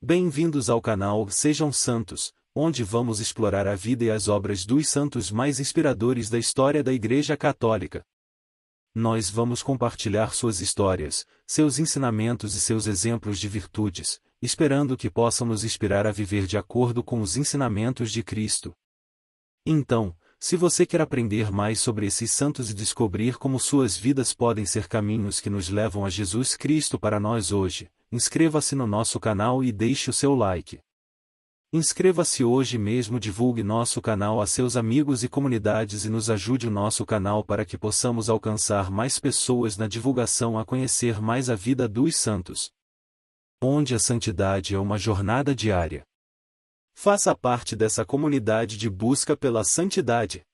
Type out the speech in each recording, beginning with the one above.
Bem-vindos ao canal Sejam Santos, onde vamos explorar a vida e as obras dos santos mais inspiradores da história da Igreja Católica. Nós vamos compartilhar suas histórias, seus ensinamentos e seus exemplos de virtudes, esperando que possam nos inspirar a viver de acordo com os ensinamentos de Cristo. Então, se você quer aprender mais sobre esses santos e descobrir como suas vidas podem ser caminhos que nos levam a Jesus Cristo para nós hoje, inscreva-se no nosso canal e deixe o seu like. Inscreva-se hoje mesmo, divulgue nosso canal a seus amigos e comunidades e nos ajude o nosso canal para que possamos alcançar mais pessoas na divulgação a conhecer mais a vida dos santos. Onde a santidade é uma jornada diária. Faça parte dessa comunidade de busca pela santidade.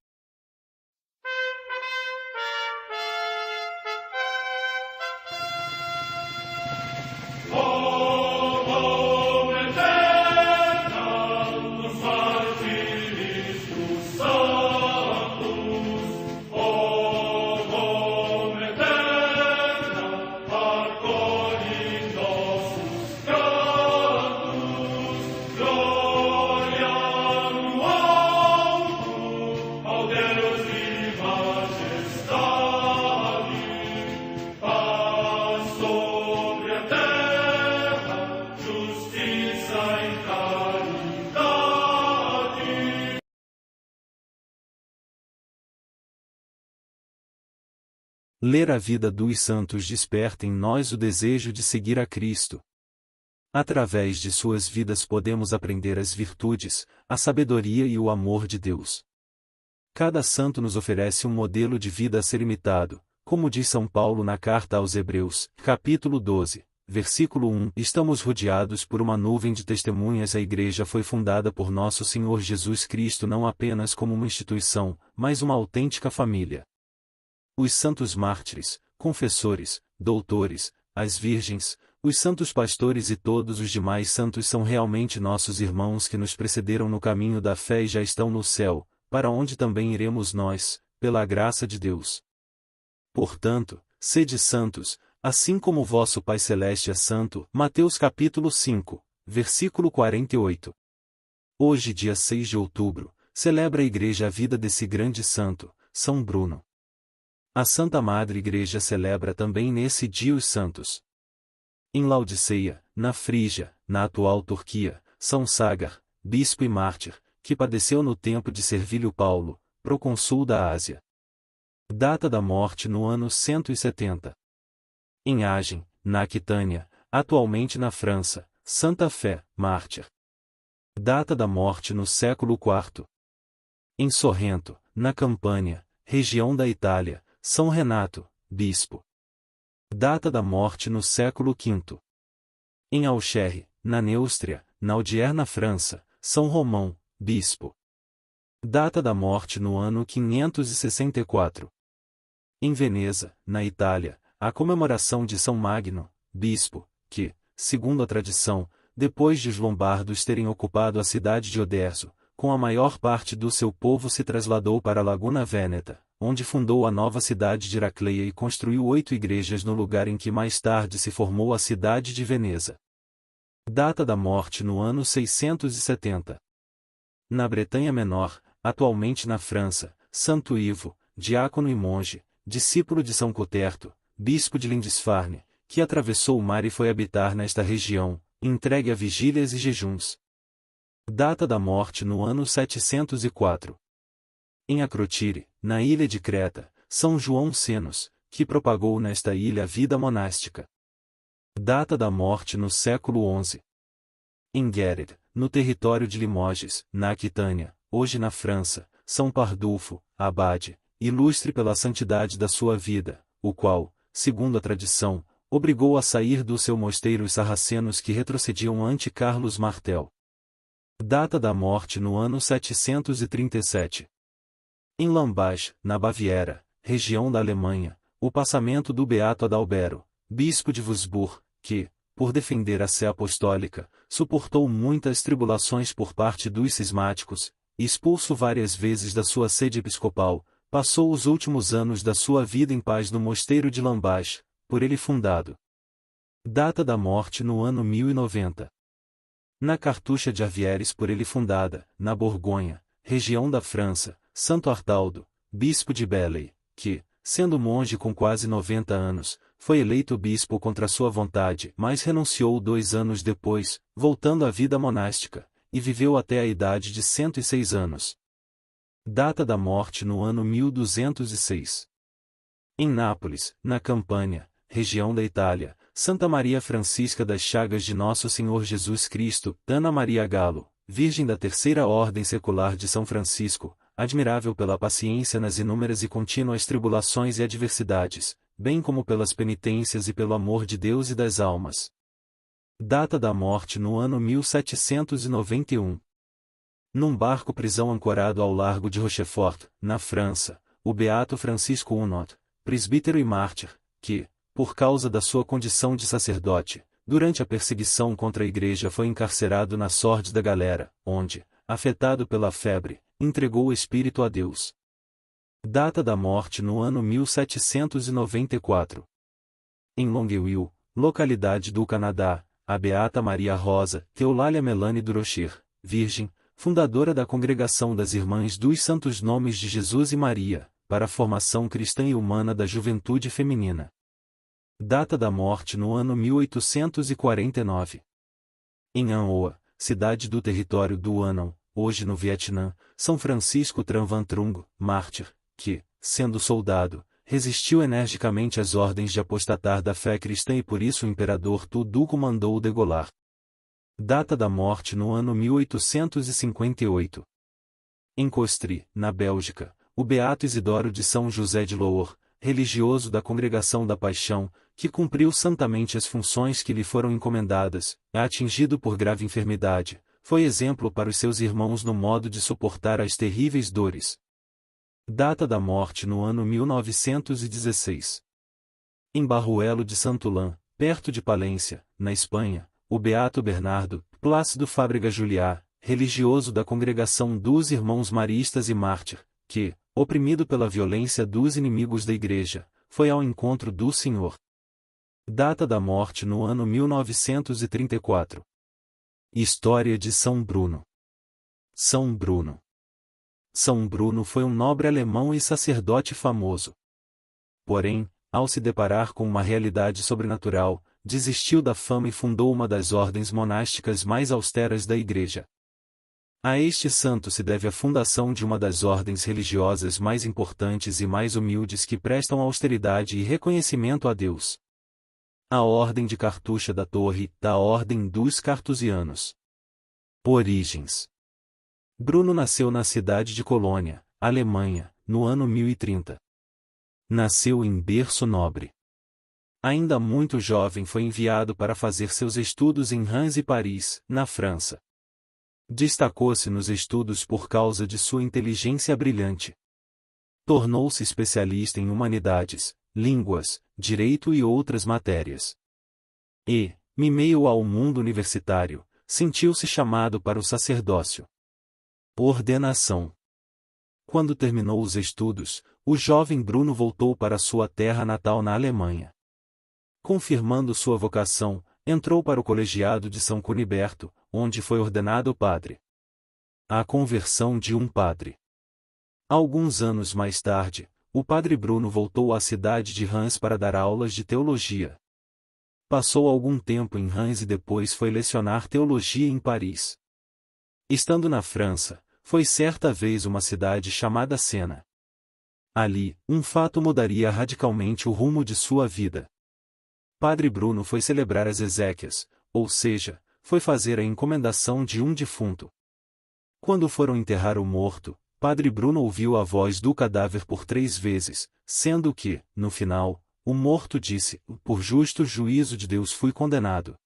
Ler a vida dos santos desperta em nós o desejo de seguir a Cristo. Através de suas vidas podemos aprender as virtudes, a sabedoria e o amor de Deus. Cada santo nos oferece um modelo de vida a ser imitado, como diz São Paulo na carta aos Hebreus, capítulo 12, versículo 1. Estamos rodeados por uma nuvem de testemunhas. A Igreja foi fundada por nosso Senhor Jesus Cristo não apenas como uma instituição, mas uma autêntica família. Os santos mártires, confessores, doutores, as virgens, os santos pastores e todos os demais santos são realmente nossos irmãos que nos precederam no caminho da fé e já estão no céu, para onde também iremos nós, pela graça de Deus. Portanto, sede santos, assim como vosso Pai Celeste é santo. Mateus capítulo 5, versículo 48. Hoje, dia 6 de outubro, celebra a Igreja a vida desse grande santo, São Bruno. A Santa Madre Igreja celebra também nesse dia os santos. Em Laodiceia, na Frígia, na atual Turquia, São Ságar, bispo e mártir, que padeceu no tempo de Servilho Paulo, procônsul da Ásia. Data da morte no ano 170. Em Agen, na Aquitânia, atualmente na França, Santa Fé, mártir. Data da morte no século IV. Em Sorrento, na Campânia, região da Itália, São Renato, bispo. Data da morte no século V. Em Auxerre, na Neustria, na Audier na França, São Romão, bispo. Data da morte no ano 564. Em Veneza, na Itália, a comemoração de São Magno, bispo, que, segundo a tradição, depois de os lombardos terem ocupado a cidade de Oderzo, com a maior parte do seu povo se trasladou para a Laguna Veneta, onde fundou a nova cidade de Heracleia e construiu 8 igrejas no lugar em que mais tarde se formou a cidade de Veneza. Data da morte no ano 670. Na Bretanha Menor, atualmente na França, Santo Ivo, diácono e monge, discípulo de São Coterto, bispo de Lindisfarne, que atravessou o mar e foi habitar nesta região, entregue a vigílias e jejuns. Data da morte no ano 704. Em Acrotire, na ilha de Creta, São João Cenos, que propagou nesta ilha a vida monástica. Data da morte no século XI. Em Guéret, no território de Limoges, na Aquitânia, hoje na França, São Pardulfo, abade, ilustre pela santidade da sua vida, o qual, segundo a tradição, obrigou a sair do seu mosteiro os sarracenos que retrocediam ante Carlos Martel. Data da morte no ano 737. Em Lambach, na Baviera, região da Alemanha, o passamento do beato Adalbero, bispo de Würzburg, que, por defender a sé apostólica, suportou muitas tribulações por parte dos cismáticos, e expulso várias vezes da sua sede episcopal, passou os últimos anos da sua vida em paz no mosteiro de Lambach, por ele fundado. Data da morte no ano 1090. Na Cartucha de Arvieres por ele fundada, na Borgonha, região da França, Santo Artaldo, bispo de Belley, que, sendo monge com quase 90 anos, foi eleito bispo contra sua vontade, mas renunciou 2 anos depois, voltando à vida monástica, e viveu até a idade de 106 anos. Data da morte no ano 1206. Em Nápoles, na Campânia, região da Itália, Santa Maria Francisca das Chagas de Nosso Senhor Jesus Cristo, Ana Maria Galo, Virgem da Terceira Ordem Secular de São Francisco, admirável pela paciência nas inúmeras e contínuas tribulações e adversidades, bem como pelas penitências e pelo amor de Deus e das almas. Data da morte no ano 1791. Num barco-prisão ancorado ao largo de Rochefort, na França, o beato Francisco Hunot, presbítero e mártir, que, por causa da sua condição de sacerdote, durante a perseguição contra a igreja foi encarcerado na sórdida galera, onde, afetado pela febre, entregou o espírito a Deus. Data da morte no ano 1794. Em Longueuil, localidade do Canadá, a beata Maria Rosa Eulalia Melanie Durocher, virgem, fundadora da Congregação das Irmãs dos Santos Nomes de Jesus e Maria, para a formação cristã e humana da juventude feminina. Data da morte no ano 1849. Em Anoa, cidade do território do Anão, hoje no Vietnã, São Francisco Tran Van Trung, mártir, que, sendo soldado, resistiu energicamente às ordens de apostatar da fé cristã e por isso o imperador Tu Duc mandou-o degolar. Data da morte no ano 1858. Em Costri, na Bélgica, o beato Isidoro de São José de Loor, religioso da Congregação da Paixão, que cumpriu santamente as funções que lhe foram encomendadas, atingido por grave enfermidade, foi exemplo para os seus irmãos no modo de suportar as terríveis dores. Data da morte no ano 1916. Em Barruelo de Santolã, perto de Palência, na Espanha, o beato Bernardo Plácido Fábrega Juliá, religioso da Congregação dos Irmãos Maristas e mártir, que, oprimido pela violência dos inimigos da Igreja, foi ao encontro do Senhor. Data da morte no ano 1934. História de São Bruno. São Bruno. São Bruno foi um nobre alemão e sacerdote famoso. Porém, ao se deparar com uma realidade sobrenatural, desistiu da fama e fundou uma das ordens monásticas mais austeras da Igreja. A este santo se deve a fundação de uma das ordens religiosas mais importantes e mais humildes que prestam austeridade e reconhecimento a Deus. A Ordem de Cartucha da Torre, da Ordem dos Cartusianos. Origens. Bruno nasceu na cidade de Colônia, Alemanha, no ano 1030. Nasceu em berço nobre. Ainda muito jovem foi enviado para fazer seus estudos em Reims e Paris, na França. Destacou-se nos estudos por causa de sua inteligência brilhante. Tornou-se especialista em humanidades, línguas, direito e outras matérias. E, em meio ao mundo universitário, sentiu-se chamado para o sacerdócio. Ordenação. Quando terminou os estudos, o jovem Bruno voltou para sua terra natal na Alemanha. Confirmando sua vocação, entrou para o colegiado de São Cuniberto, onde foi ordenado padre. A conversão de um padre. Alguns anos mais tarde, o padre Bruno voltou à cidade de Reims para dar aulas de teologia. Passou algum tempo em Reims e depois foi lecionar teologia em Paris. Estando na França, foi certa vez uma cidade chamada Sena. Ali, um fato mudaria radicalmente o rumo de sua vida. Padre Bruno foi celebrar as exéquias, ou seja, foi fazer a encomendação de um defunto. Quando foram enterrar o morto, Padre Bruno ouviu a voz do cadáver por 3 vezes, sendo que, no final, o morto disse: "Por justo juízo de Deus fui condenado."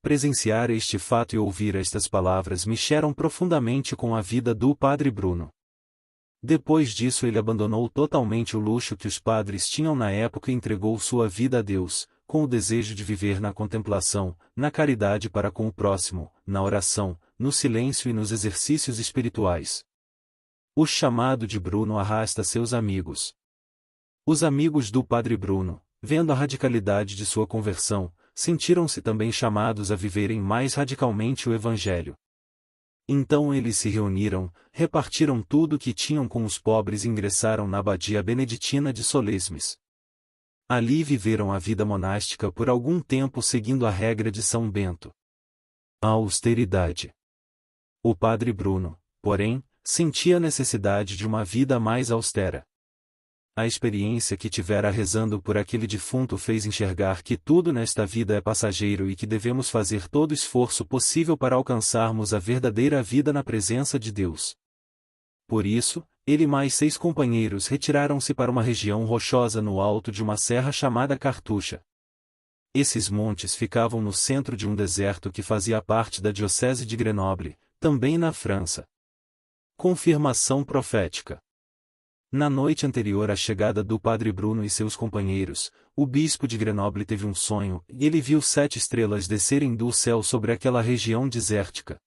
Presenciar este fato e ouvir estas palavras mexeram profundamente com a vida do Padre Bruno. Depois disso ele abandonou totalmente o luxo que os padres tinham na época e entregou sua vida a Deus, com o desejo de viver na contemplação, na caridade para com o próximo, na oração, no silêncio e nos exercícios espirituais. O chamado de Bruno arrasta seus amigos. Os amigos do Padre Bruno, vendo a radicalidade de sua conversão, sentiram-se também chamados a viverem mais radicalmente o Evangelho. Então eles se reuniram, repartiram tudo o que tinham com os pobres e ingressaram na abadia beneditina de Solesmes. Ali viveram a vida monástica por algum tempo seguindo a regra de São Bento. A austeridade. O padre Bruno, porém, sentia a necessidade de uma vida mais austera. A experiência que tivera rezando por aquele defunto fez enxergar que tudo nesta vida é passageiro e que devemos fazer todo o esforço possível para alcançarmos a verdadeira vida na presença de Deus. Por isso, ele e mais 6 companheiros retiraram-se para uma região rochosa no alto de uma serra chamada Cartucha. Esses montes ficavam no centro de um deserto que fazia parte da diocese de Grenoble, também na França. Confirmação profética. Na noite anterior à chegada do padre Bruno e seus companheiros, o bispo de Grenoble teve um sonho, e ele viu 7 estrelas descerem do céu sobre aquela região desértica.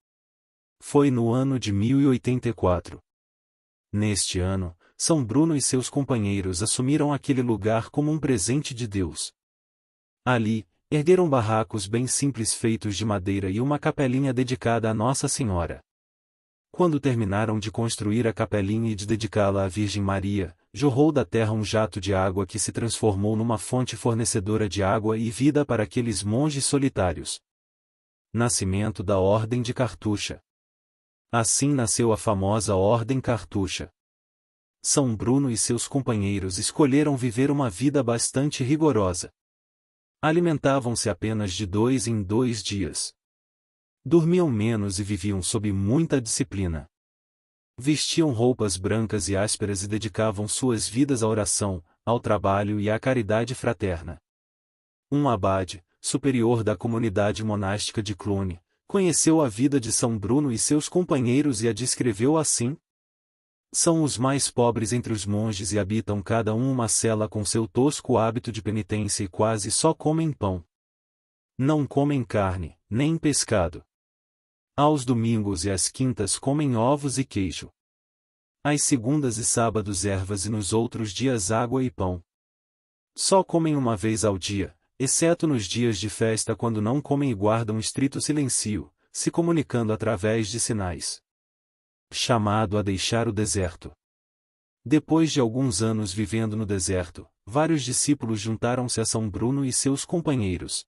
Foi no ano de 1084. Neste ano, São Bruno e seus companheiros assumiram aquele lugar como um presente de Deus. Ali, ergueram barracos bem simples feitos de madeira e uma capelinha dedicada a Nossa Senhora. Quando terminaram de construir a capelinha e de dedicá-la à Virgem Maria, jorrou da terra um jato de água que se transformou numa fonte fornecedora de água e vida para aqueles monges solitários. Nascimento da Ordem de Cartucha. Assim nasceu a famosa Ordem Cartucha. São Bruno e seus companheiros escolheram viver uma vida bastante rigorosa. Alimentavam-se apenas de 2 em 2 dias. Dormiam menos e viviam sob muita disciplina. Vestiam roupas brancas e ásperas e dedicavam suas vidas à oração, ao trabalho e à caridade fraterna. Um abade, superior da comunidade monástica de Cluny, conheceu a vida de São Bruno e seus companheiros e a descreveu assim: são os mais pobres entre os monges e habitam cada um uma cela com seu tosco hábito de penitência e quase só comem pão. Não comem carne, nem pescado. Aos domingos e às quintas comem ovos e queijo. Às segundas e sábados ervas e nos outros dias água e pão. Só comem uma vez ao dia, exceto nos dias de festa quando não comem e guardam estrito silêncio, se comunicando através de sinais. Chamado a deixar o deserto. Depois de alguns anos vivendo no deserto, vários discípulos juntaram-se a São Bruno e seus companheiros.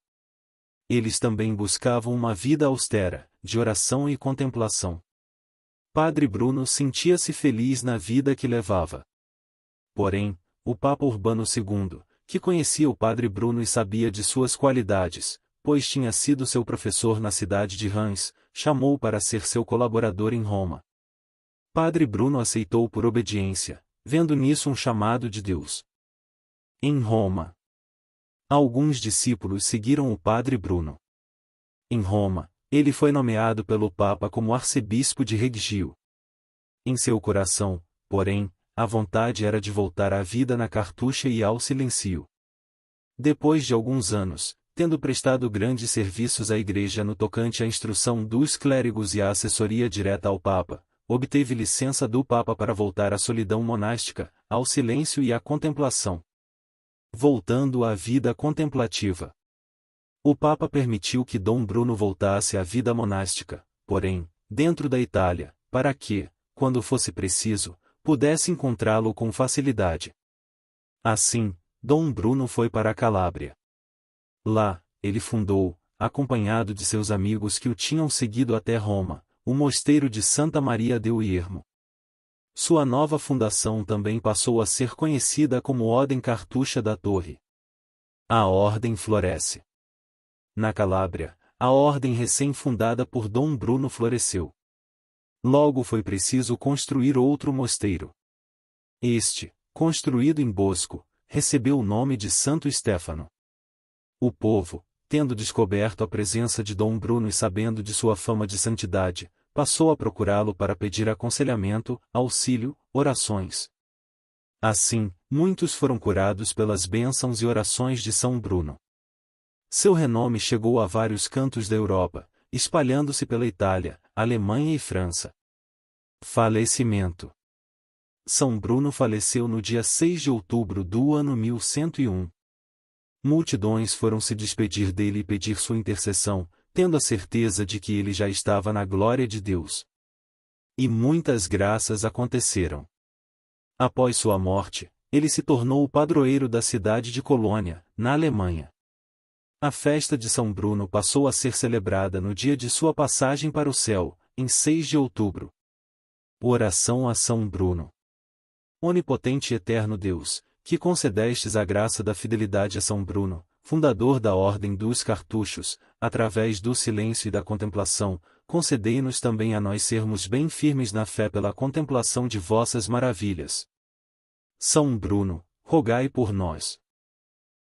Eles também buscavam uma vida austera, de oração e contemplação. Padre Bruno sentia-se feliz na vida que levava. Porém, o Papa Urbano II, que conhecia o Padre Bruno e sabia de suas qualidades, pois tinha sido seu professor na cidade de Reims, chamou-o para ser seu colaborador em Roma. Padre Bruno aceitou por obediência, vendo nisso um chamado de Deus. Em Roma, alguns discípulos seguiram o Padre Bruno. Em Roma, ele foi nomeado pelo Papa como arcebispo de Reggio. Em seu coração, porém, a vontade era de voltar à vida na Cartucha e ao silêncio. Depois de alguns anos, tendo prestado grandes serviços à Igreja no tocante à instrução dos clérigos e à assessoria direta ao Papa, obteve licença do Papa para voltar à solidão monástica, ao silêncio e à contemplação. Voltando à vida contemplativa. O Papa permitiu que Dom Bruno voltasse à vida monástica, porém, dentro da Itália, para que, quando fosse preciso, pudesse encontrá-lo com facilidade. Assim, Dom Bruno foi para a Calábria. Lá, ele fundou, acompanhado de seus amigos que o tinham seguido até Roma, o mosteiro de Santa Maria del Ermo. Sua nova fundação também passou a ser conhecida como Ordem Cartucha da Torre. A ordem floresce. Na Calábria, a ordem recém-fundada por Dom Bruno floresceu. Logo foi preciso construir outro mosteiro. Este, construído em Bosco, recebeu o nome de Santo Stefano. O povo, tendo descoberto a presença de Dom Bruno e sabendo de sua fama de santidade, passou a procurá-lo para pedir aconselhamento, auxílio, orações. Assim, muitos foram curados pelas bênçãos e orações de São Bruno. Seu renome chegou a vários cantos da Europa, espalhando-se pela Itália, Alemanha e França. Falecimento. São Bruno faleceu no dia 6 de outubro do ano 1101. Multidões foram se despedir dele e pedir sua intercessão, tendo a certeza de que ele já estava na glória de Deus. E muitas graças aconteceram. Após sua morte, ele se tornou o padroeiro da cidade de Colônia, na Alemanha. A festa de São Bruno passou a ser celebrada no dia de sua passagem para o céu, em 6 de outubro. Oração a São Bruno. Onipotente e eterno Deus, que concedestes a graça da fidelidade a São Bruno, fundador da Ordem dos Cartuchos, através do silêncio e da contemplação, concedei-nos também a nós sermos bem firmes na fé pela contemplação de vossas maravilhas. São Bruno, rogai por nós.